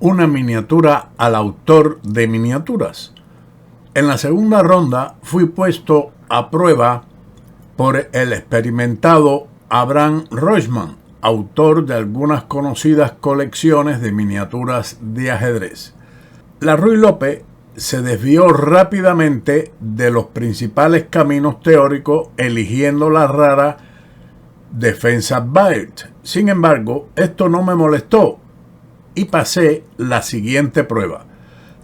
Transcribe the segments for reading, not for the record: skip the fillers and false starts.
una miniatura al autor de miniaturas. En la segunda ronda fui puesto a prueba por el experimentado Abraham Rochman, autor de algunas conocidas colecciones de miniaturas de ajedrez. Larruy López se desvió rápidamente de los principales caminos teóricos, eligiendo la rara Defensa Baird. Sin embargo, esto no me molestó y pasé la siguiente prueba.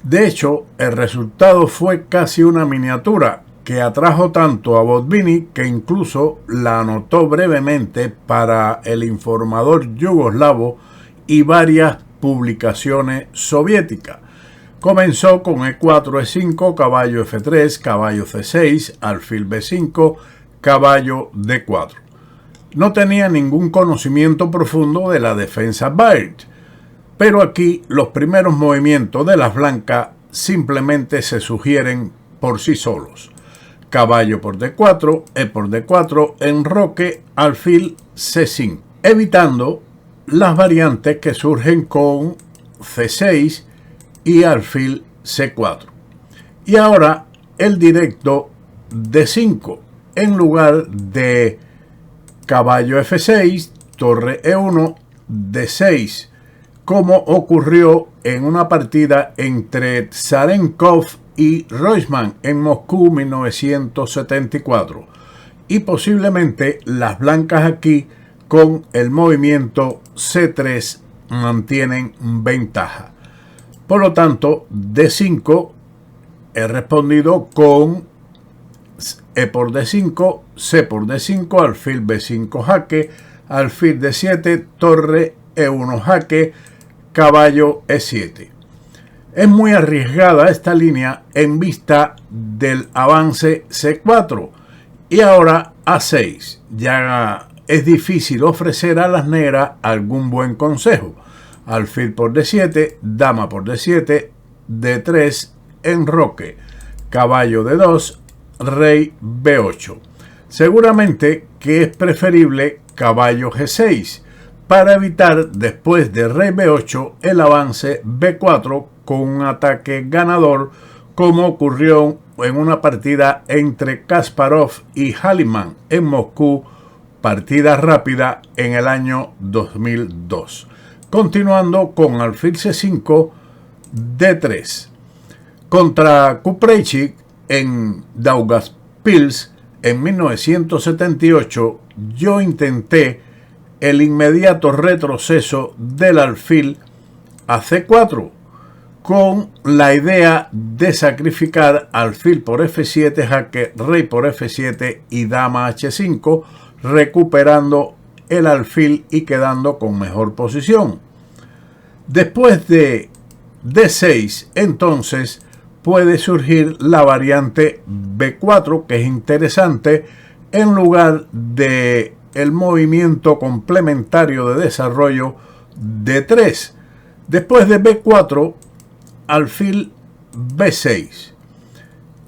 De hecho, el resultado fue casi una miniatura que atrajo tanto a Botvinnik que incluso la anotó brevemente para el Informador yugoslavo y varias publicaciones soviéticas. Comenzó con E4, E5, caballo F3, caballo C6, alfil B5, caballo D4. No tenía ningún conocimiento profundo de la defensa Baird, pero aquí los primeros movimientos de las blancas simplemente se sugieren por sí solos. Caballo por D4, E por D4, enroque, alfil C5, evitando las variantes que surgen con C6 y alfil C4. Y ahora el directo D5 en lugar de caballo F6, torre E1, D6, como ocurrió en una partida entre Tsarenkov y Rochman en Moscú 1974. Y posiblemente las blancas aquí con el movimiento C3 mantienen ventaja. Por lo tanto, D5 he respondido con E por D5, C por D5, alfil B5 jaque, alfil D7, torre E1 jaque, caballo E7. Es muy arriesgada esta línea en vista del avance C4 y ahora A6. Ya es difícil ofrecer a las negras algún buen consejo. Alfil por D7, dama por D7, D3, enroque, caballo D2, rey B8. Seguramente que es preferible caballo G6 para evitar después de rey B8 el avance B4 con un ataque ganador, como ocurrió en una partida entre Kasparov y Haliman en Moscú, partida rápida en el año 2002. Continuando con alfil C5, D3. Contra Kupreichik en Daugavpils en 1978, yo intenté el inmediato retroceso del alfil a C4 con la idea de sacrificar alfil por F7, jaque, rey por F7 y dama H5, recuperando el alfil y quedando con mejor posición. Después de D6, entonces puede surgir la variante B4, que es interesante, en lugar de el movimiento complementario de desarrollo D3. Después de B4, alfil B6.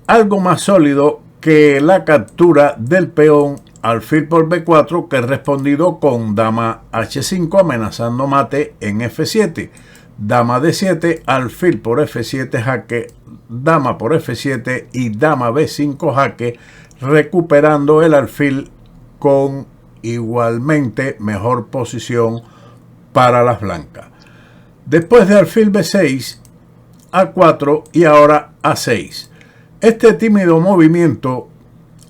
Algo más sólido que la captura del peón alfil por B4, que he respondido con dama H5 amenazando mate en F7. Dama D7, alfil por F7 jaque, dama por F7 y dama B5 jaque, recuperando el alfil con igualmente mejor posición para las blancas. Después de alfil B6, A4 y ahora A6. Este tímido movimiento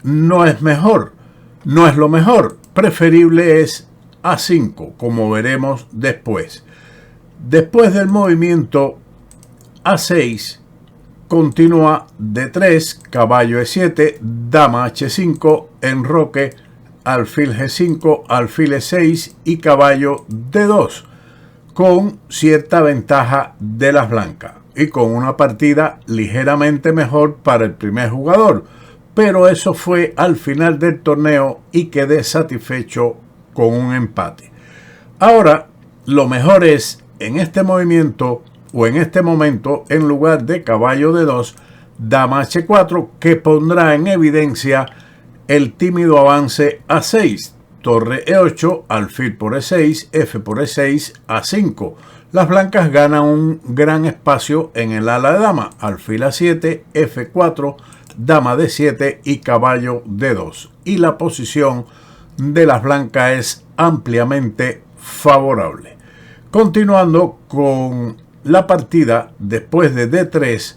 no es lo mejor. Preferible es A5, como veremos después. Después del movimiento A6, continúa D3, caballo E7, dama H5, enroque, alfil G5, alfil E6 y caballo D2, con cierta ventaja de las blancas y con una partida ligeramente mejor para el primer jugador, pero eso fue al final del torneo y quedé satisfecho con un empate. Ahora, lo mejor es en este movimiento o en este momento, en lugar de caballo D2, dama H4, que pondrá en evidencia el tímido avance A6, torre E8, alfil por E6, F por E6, A5, Las blancas ganan un gran espacio en el ala de dama, alfil A7, F4, dama D7 y caballo D2. Y la posición de las blancas es ampliamente favorable. Continuando con la partida, después de D3,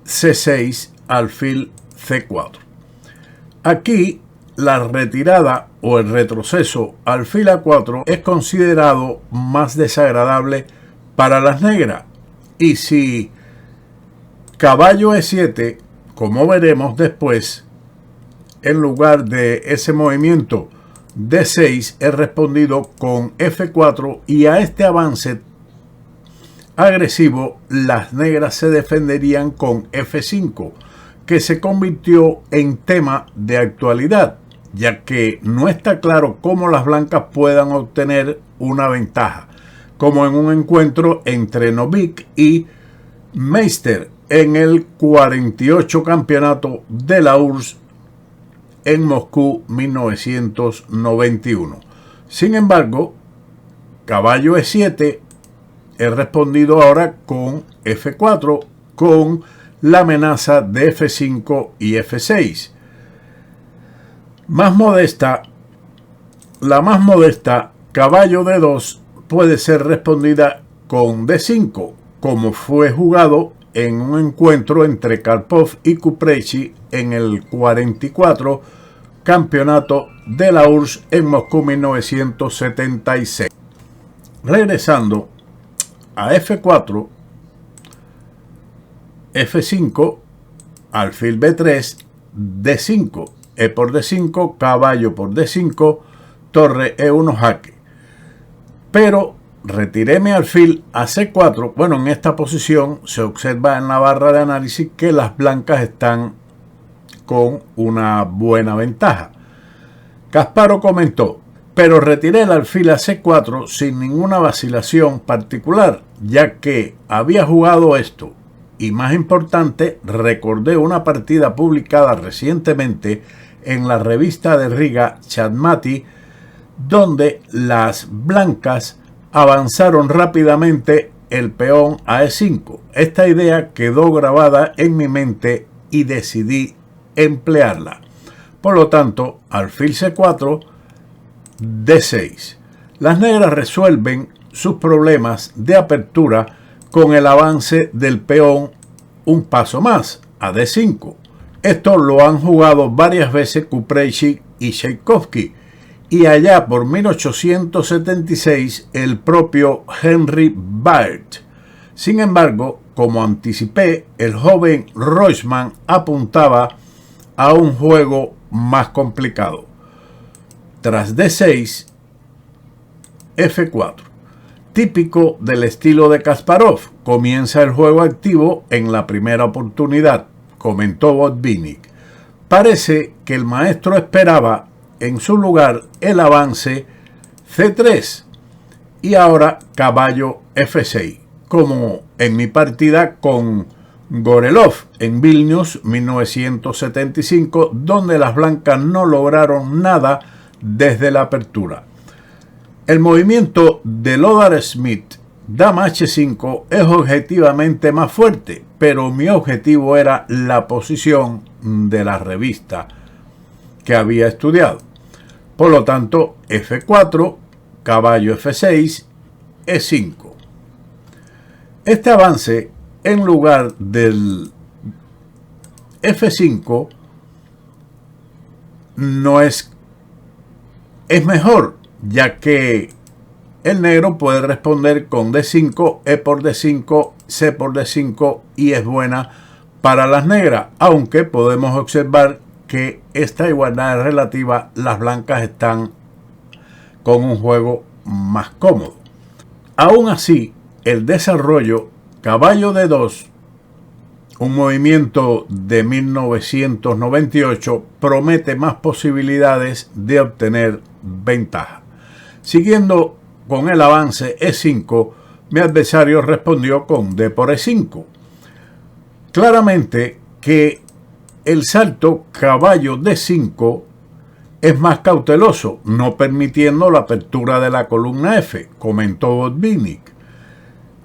C6, alfil C4. Aquí la retirada o el retroceso alfil A4 es considerado más desagradable para las negras. Y si caballo E7, como veremos después, en lugar de ese movimiento D6 es respondido con F4, y a este avance agresivo las negras se defenderían con F5, que se convirtió en tema de actualidad, ya que no está claro cómo las blancas puedan obtener una ventaja, como en un encuentro entre Novik y Meister en el 48 campeonato de la URSS en Moscú 1991. Sin embargo, caballo E7 he respondido ahora con F4, con la amenaza de F5 y F6. La más modesta, caballo D2, puede ser respondida con D5, como fue jugado en un encuentro entre Karpov y Kuprechi en el 44 campeonato de la URSS en Moscú 1976. Regresando a F4, F5, alfil B3, D5, E por D5, caballo por D5, torre E1 jaque. Pero retiré mi alfil a C4. Bueno, en esta posición se observa en la barra de análisis que las blancas están con una buena ventaja. Kasparov comentó: pero retiré el alfil a C4 sin ninguna vacilación particular, ya que había jugado esto. Y más importante, recordé una partida publicada recientemente en la revista de Riga Chatmati, donde las blancas avanzaron rápidamente el peón a E5. Esta idea quedó grabada en mi mente y decidí emplearla. Por lo tanto, alfil C4, D6. Las negras resuelven sus problemas de apertura con el avance del peón un paso más, a D5. Esto lo han jugado varias veces Kuprechi y Tchaikovsky, y allá por 1876 el propio Henry Baird. Sin embargo, como anticipé, el joven Reutemann apuntaba a un juego más complicado. Tras D6, F4. Típico del estilo de Kasparov, comienza el juego activo en la primera oportunidad, comentó Botvinnik. Parece que el maestro esperaba en su lugar el avance C3 y ahora caballo F6, como en mi partida con Gorelov en Vilnius 1975, donde las blancas no lograron nada desde la apertura. El movimiento de Lothar Schmidt, dama H5, es objetivamente más fuerte, pero mi objetivo era la posición de la revista que había estudiado. Por lo tanto, F4, caballo F6, E5. Este avance, en lugar del F5, es mejor, ya que el negro puede responder con D5, E por D5, C por D5 y es buena para las negras, aunque podemos observar que esta igualdad es relativa, las blancas están con un juego más cómodo. Aún así, el desarrollo caballo D2, un movimiento de 1998, promete más posibilidades de obtener ventaja. Siguiendo con el avance E5, mi adversario respondió con D por E5. Claramente que el salto caballo D5 es más cauteloso, no permitiendo la apertura de la columna F, comentó Botvinnik.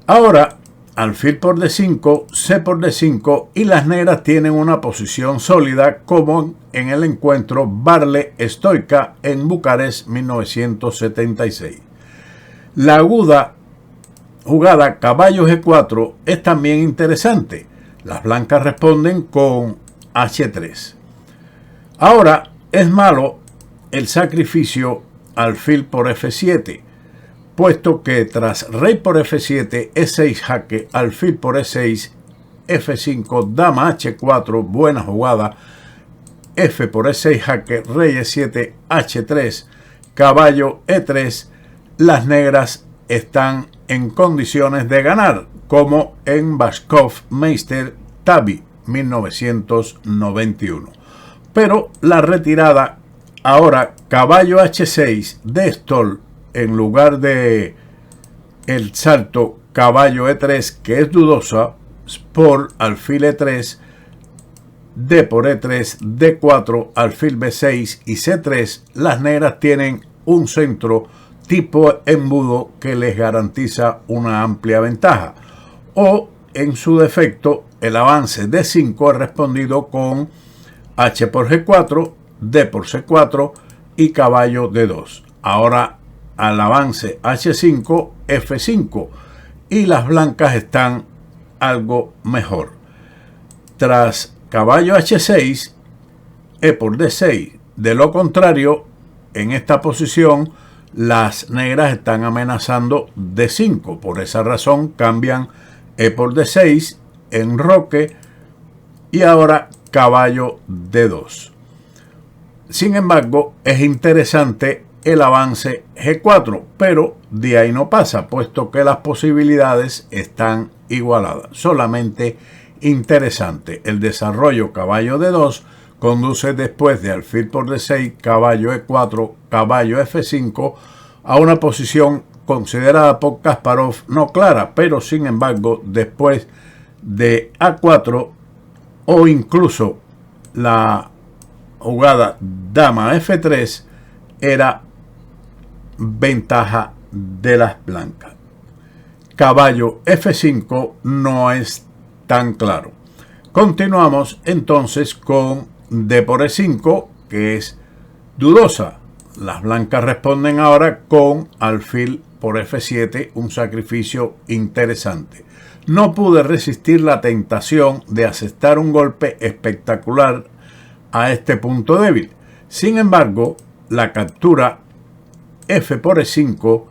Ahora, alfil por D5, C por D5 y las negras tienen una posición sólida como en el encuentro Barle-Stoica en Bucarest 1976. La aguda jugada caballo G4 es también interesante. Las blancas responden con H3. Ahora es malo el sacrificio alfil por F7, puesto que tras rey por F7, E6 jaque, alfil por E6, F5, dama H4, buena jugada, F por E6 jaque, rey E7, H3, caballo E3, las negras están en condiciones de ganar, como en Bashkov Meister Tabi 1991. Pero la retirada, ahora caballo H6 de Stoll, en lugar de el salto caballo E3, que es dudosa, por alfil E3, D por E3, D4, alfil B6 y C3, las negras tienen un centro tipo embudo que les garantiza una amplia ventaja. O, en su defecto, el avance D5 es respondido con H por G4, D por C4 y caballo D2. Ahora al avance H5, F5 y las blancas están algo mejor. Tras caballo H6, E por D6. De lo contrario, en esta posición las negras están amenazando D5. Por esa razón cambian E por D6, enroque y ahora caballo D2. Sin embargo, es interesante el avance G4, pero de ahí no pasa, puesto que las posibilidades están igualadas. Solamente interesante. El desarrollo caballo D2 conduce después de alfil por D6, caballo E4, caballo F5 a una posición considerada por Kasparov no clara, pero sin embargo después de A4 o incluso la jugada dama F3 era ventaja de las blancas. Caballo F5 no es tan claro. Continuamos entonces con D por E5, que es dudosa. Las blancas responden ahora con alfil por F7, un sacrificio interesante. No pude resistir la tentación de asestar un golpe espectacular a este punto débil. Sin embargo, la captura F por E5,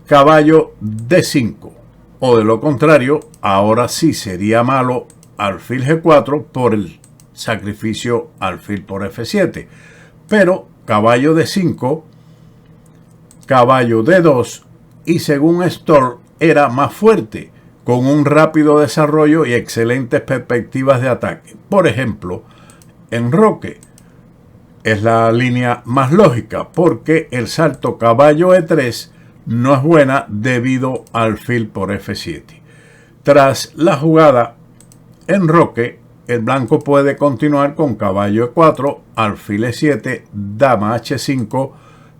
caballo D5, o de lo contrario, ahora sí sería malo alfil G4 por el sacrificio alfil por F7, pero caballo D5, caballo D2 y según Stoll era más fuerte, con un rápido desarrollo y excelentes perspectivas de ataque. Por ejemplo, enroque es la línea más lógica porque el salto caballo E3 no es buena debido al alfil por F7. Tras la jugada enroque, el blanco puede continuar con caballo E4, alfil E7, dama H5,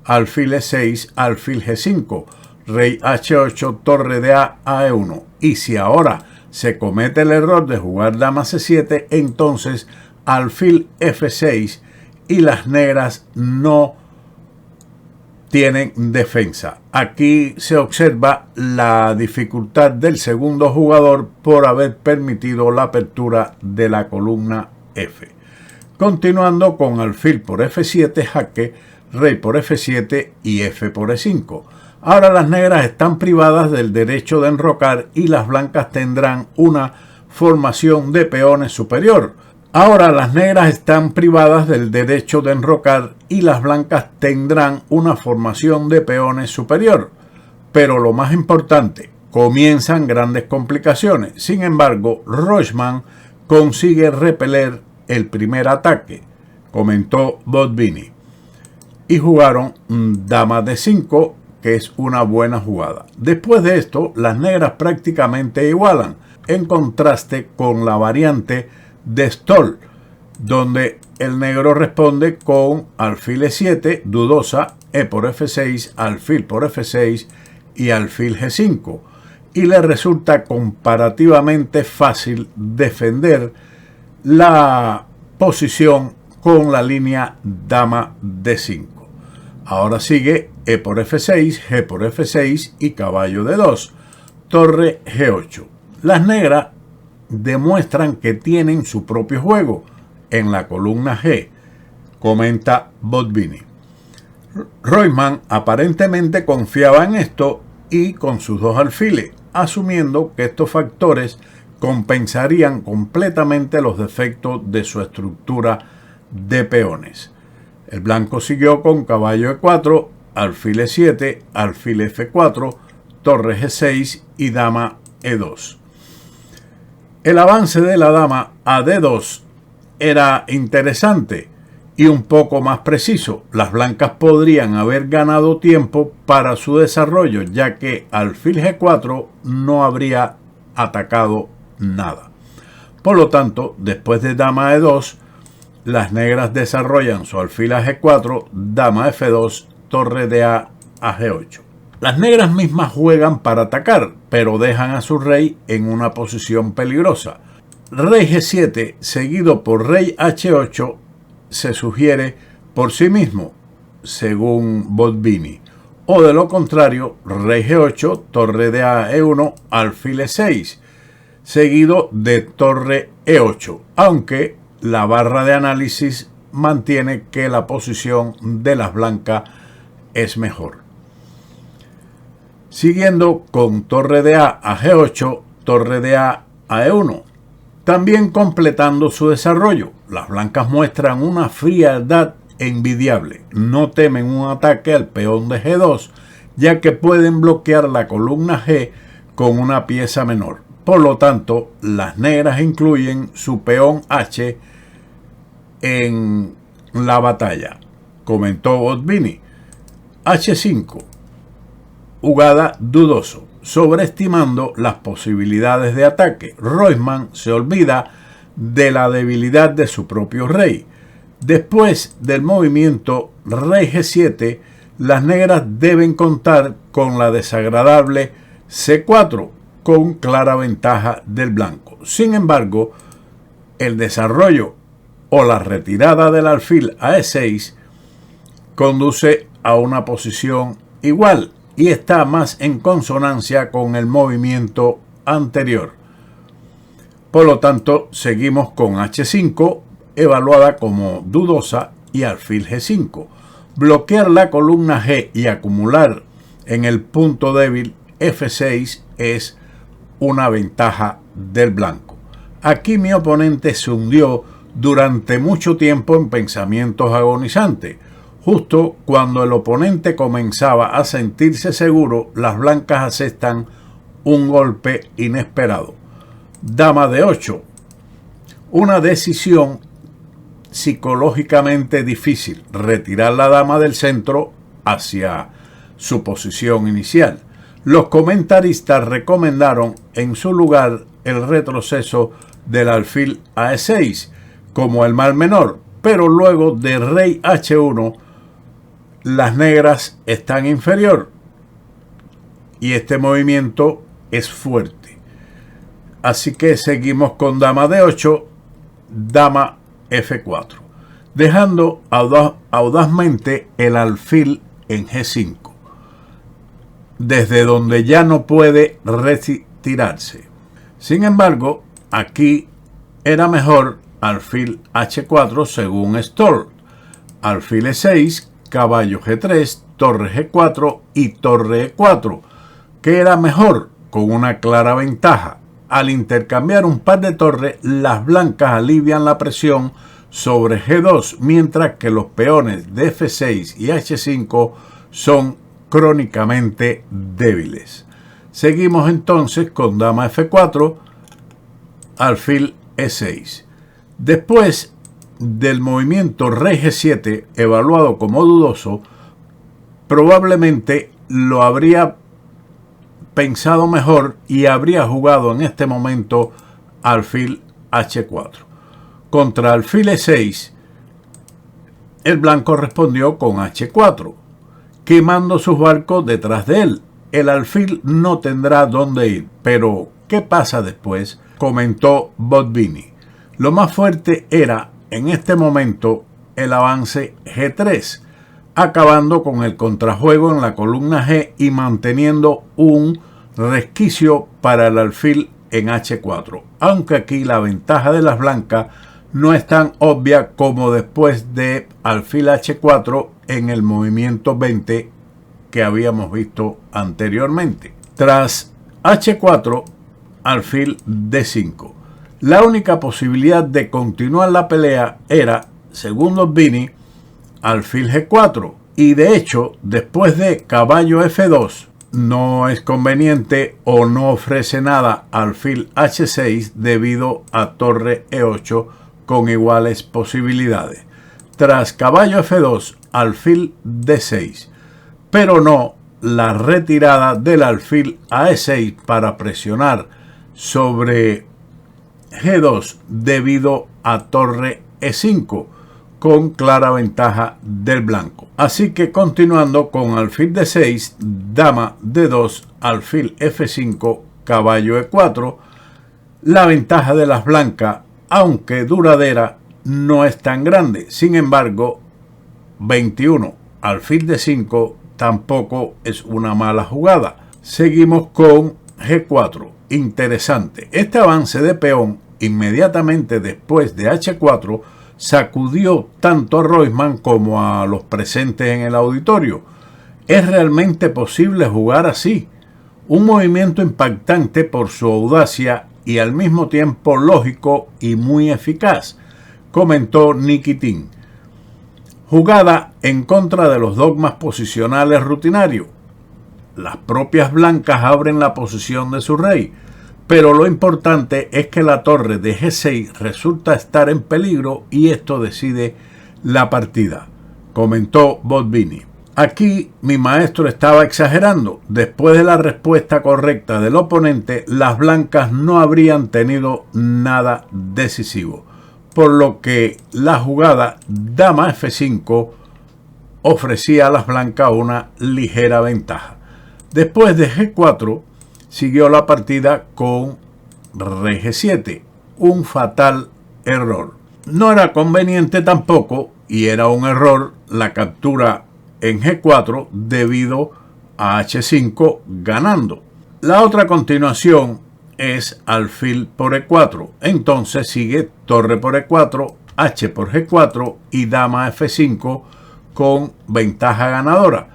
alfil E6, alfil G5, rey H8, torre de A a E1. Y si ahora se comete el error de jugar dama C7, entonces alfil F6 y las negras no tienen defensa. Aquí se observa la dificultad del segundo jugador por haber permitido la apertura de la columna F. Continuando con alfil por F7, jaque, rey por F7 y F por E5. Ahora las negras están privadas del derecho de enrocar y las blancas tendrán una formación de peones superior. Ahora las negras están privadas del derecho de enrocar y las blancas tendrán una formación de peones superior. Pero lo más importante, comienzan grandes complicaciones. Sin embargo, Rochman consigue repeler el primer ataque, comentó Botvinnik. Y jugaron dama D5, que es una buena jugada. Después de esto, las negras prácticamente igualan, en contraste con la variante de Stoll, donde el negro responde con alfil E7, dudosa, E por F6, alfil por F6, y alfil G5, y le resulta comparativamente fácil defender la posición con la línea dama D5. Ahora sigue E por F6, G por F6 y caballo D2, torre G8. Las negras demuestran que tienen su propio juego en la columna G, comenta Botvinnik. Reutemann aparentemente confiaba en esto y con sus dos alfiles, asumiendo que estos factores compensarían completamente los defectos de su estructura de peones. El blanco siguió con caballo E4, alfil E7, alfil F4, torre G6 y dama E2. El avance de la dama a D2 era interesante y un poco más preciso. Las blancas podrían haber ganado tiempo para su desarrollo, ya que alfil G4 no habría atacado nada. Por lo tanto, después de dama E2, las negras desarrollan su alfil a G4, dama F2, torre de A G8. Las negras mismas juegan para atacar, pero dejan a su rey en una posición peligrosa. Rey G7 seguido por rey H8 se sugiere por sí mismo, según Botvinnik, o de lo contrario, rey G8, torre de A E1, alfil E6, seguido de torre E8, aunque la barra de análisis mantiene que la posición de las blancas es mejor. Siguiendo con torre de A G8, torre de A E1, también completando su desarrollo. Las blancas muestran una frialdad envidiable. No temen un ataque al peón de G2, ya que pueden bloquear la columna G con una pieza menor. Por lo tanto, las negras incluyen su peón H en la batalla, comentó Botvinnik. H5, jugada dudoso, sobreestimando las posibilidades de ataque. Reutemann se olvida de la debilidad de su propio rey. Después del movimiento rey G7, las negras deben contar con la desagradable C4, con clara ventaja del blanco. Sin embargo, el desarrollo o la retirada del alfil a E6 conduce a una posición igual y está más en consonancia con el movimiento anterior. Por lo tanto, seguimos con H5, evaluada como dudosa, y alfil G5. Bloquear la columna G y acumular en el punto débil F6 es una ventaja del blanco. Aquí mi oponente se hundió durante mucho tiempo en pensamientos agonizantes. Justo cuando el oponente comenzaba a sentirse seguro, las blancas aceptan un golpe inesperado. Dama de 8. Una decisión psicológicamente difícil, retirar la dama del centro hacia su posición inicial. Los comentaristas recomendaron en su lugar el retroceso del alfil a E6 como el mal menor, pero luego de rey H1 las negras están inferior y este movimiento es fuerte. Así que seguimos con dama D8, dama F4, dejando audazmente el alfil en G5, desde donde ya no puede retirarse. Sin embargo, aquí era mejor alfil H4 según Stoll, alfil E6, caballo G3, torre G4 y torre E4, que era mejor con una clara ventaja. Al intercambiar un par de torres, las blancas alivian la presión sobre G2, mientras que los peones de F6 y H5 son crónicamente débiles. Seguimos entonces con dama F4, alfil E6. Después del movimiento rey G7, evaluado como dudoso, probablemente lo habría pensado mejor y habría jugado en este momento alfil H4. Contra alfil E6, el blanco respondió con H4, quemando sus barcos detrás de él. el alfil no tendrá dónde ir, pero ¿qué pasa después?, comentó Botvinnik. Lo más fuerte era, en este momento, el avance G3, acabando con el contrajuego en la columna G y manteniendo un resquicio para el alfil en H4, aunque aquí la ventaja de las blancas no es tan obvia como después de alfil H4 en el movimiento 20 que habíamos visto anteriormente. Tras H4, alfil D5. La única posibilidad de continuar la pelea era, según Botvinnik, alfil G4, y de hecho, después de caballo F2, no es conveniente o no ofrece nada alfil H6 debido a torre E8 con iguales posibilidades. Tras caballo F2, alfil D6, pero no la retirada del alfil a E6 para presionar sobre G2 debido a torre E5 con clara ventaja del blanco. Así que continuando con alfil D6, dama D2, alfil F5, caballo E4, la ventaja de las blancas, aunque duradera, no es tan grande. Sin embargo, 21, alfil D5 tampoco es una mala jugada. Seguimos con G4. Interesante. Este avance de peón inmediatamente después de H4 sacudió tanto a Reutemann como a los presentes en el auditorio. ¿Es realmente posible jugar así? Un movimiento impactante por su audacia y al mismo tiempo lógico y muy eficaz, comentó Nikitin. Jugada en contra de los dogmas posicionales rutinarios. Las propias blancas abren la posición de su rey, pero lo importante es que la torre de G6 resulta estar en peligro y esto decide la partida, comentó Botvinnik. Aquí mi maestro estaba exagerando. Después de la respuesta correcta del oponente, las blancas no habrían tenido nada decisivo, por lo que la jugada dama F5 ofrecía a las blancas una ligera ventaja. Después de G4, siguió la partida con rey G7, un fatal error. No era conveniente tampoco, y era un error, la captura en G4 debido a H5 ganando. La otra continuación es alfil por E4, entonces sigue torre por E4, H por G4 y dama F5 con ventaja ganadora,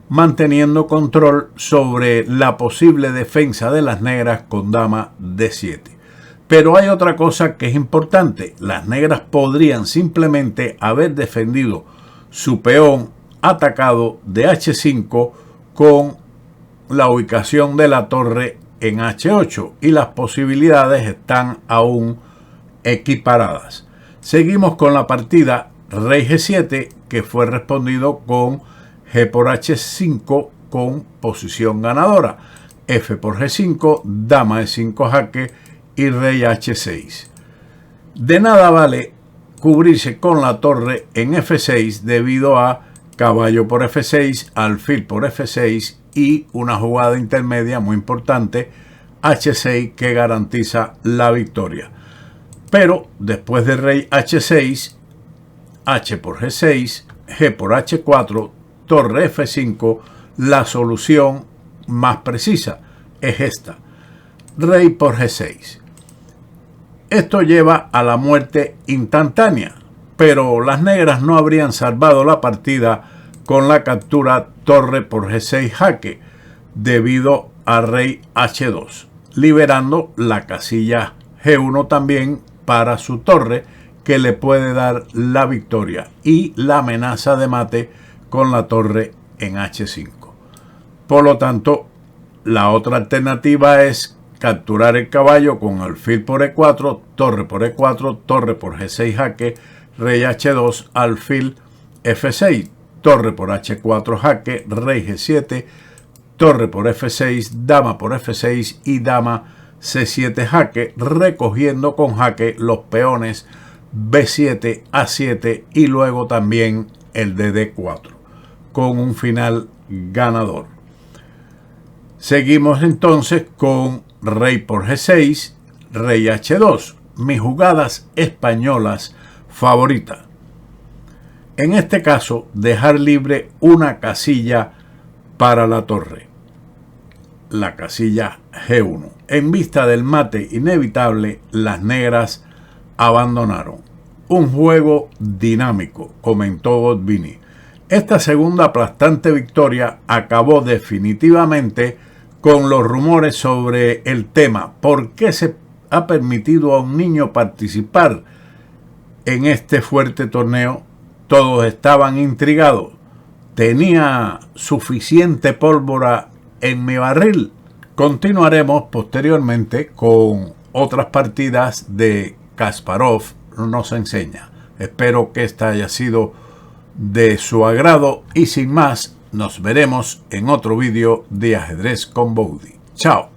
manteniendo control sobre la posible defensa de las negras con dama D7. Pero hay otra cosa que es importante. Las negras podrían simplemente haber defendido su peón atacado de H5 con la ubicación de la torre en H8 y las posibilidades están aún equiparadas. Seguimos con la partida rey G7 que fue respondido con G por H5 con posición ganadora, F por G5, dama E5 jaque y rey H6. De nada vale cubrirse con la torre en F6 debido a caballo por F6, alfil por F6 y una jugada intermedia muy importante, H6, que garantiza la victoria. Pero después de rey H6, H por G6, G por H4, torre F5, la solución más precisa es esta, rey por G6. Esto lleva a la muerte instantánea, pero las negras no habrían salvado la partida con la captura torre por G6 jaque debido a rey H2, liberando la casilla G1 también para su torre, que le puede dar la victoria, y la amenaza de mate con la torre en H5. Por lo tanto, la otra alternativa es capturar el caballo con alfil por E4, torre por E4, torre por G6 jaque, rey H2, alfil F6, torre por H4 jaque, rey G7, torre por F6, dama por F6 y dama C7 jaque, recogiendo con jaque los peones B7, A7 y luego también el de D4, con un final ganador. Seguimos entonces con rey por G6, rey H2, mis jugadas españolas favoritas. En este caso, dejar libre una casilla para la torre, la casilla G1. En vista del mate inevitable, las negras abandonaron. Un juego dinámico, comentó Botvinnik. Esta segunda aplastante victoria acabó definitivamente con los rumores sobre el tema ¿por qué se ha permitido a un niño participar en este fuerte torneo? Todos estaban intrigados. ¿Tenía suficiente pólvora en mi barril? Continuaremos posteriormente con otras partidas de Kasparov nos enseña. Espero que esta haya sido de su agrado y sin más, nos veremos en otro vídeo de Ajedrez con Bowdy. Chao.